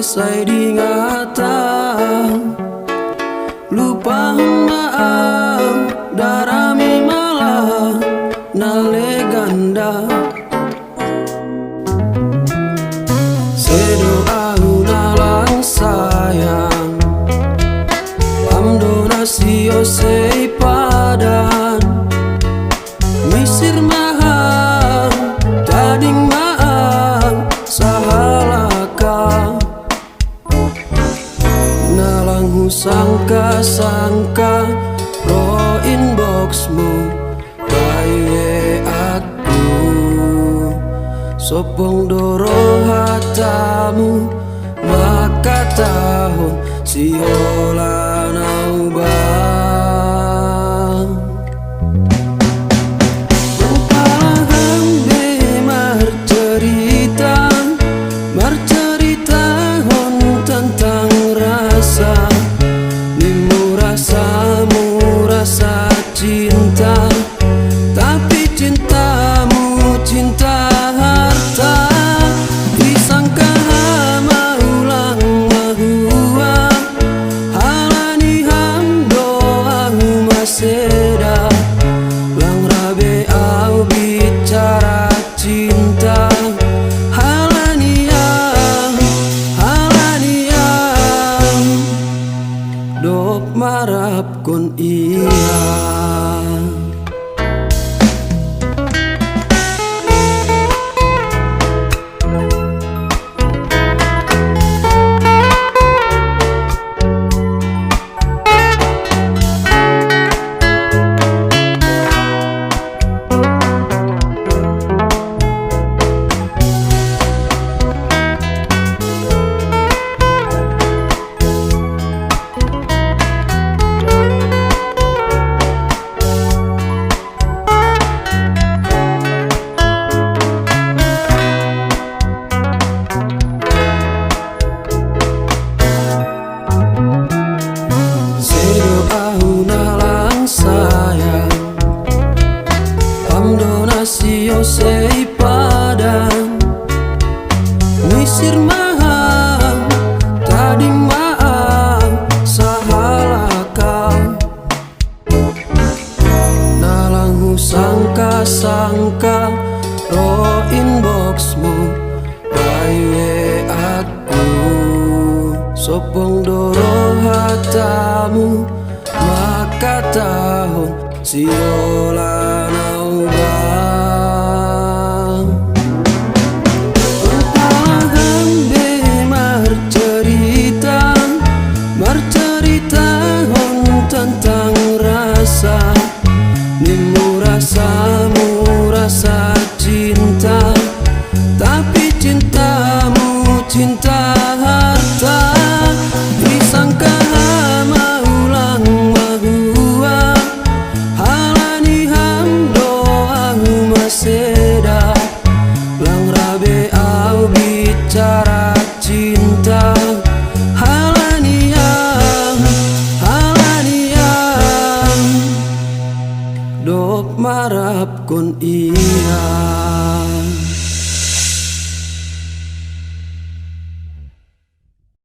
sai dingata lupa maaf darami malah na leganda sedo au nalang sayang amdonasio sei padan misir mahal tading maaf sahalaka nalang sangka-sangka ro inboxmu bae aku sopong doro hatamu maka tahun siola naubah upaham be marcerita hon tentang rasa rasa cinta, tapi cintamu cinta harta. Disangka maulang mahua halani hamdo aku maseda lang rabe au bicara cinta halania dok marap kon iya. Sio sei padan misir mahal tadi maaf sahalaka nalang sangka-sangka ro inboxmu bae aku sopong doro hatamu maka tahun siola naubah tentang rasa nimu rasa cinta, tapi cintamu cinta harta. Disangka maulang mahua halani hamdo aku maseda lang rabe au bicara cinta dok marap kon iya.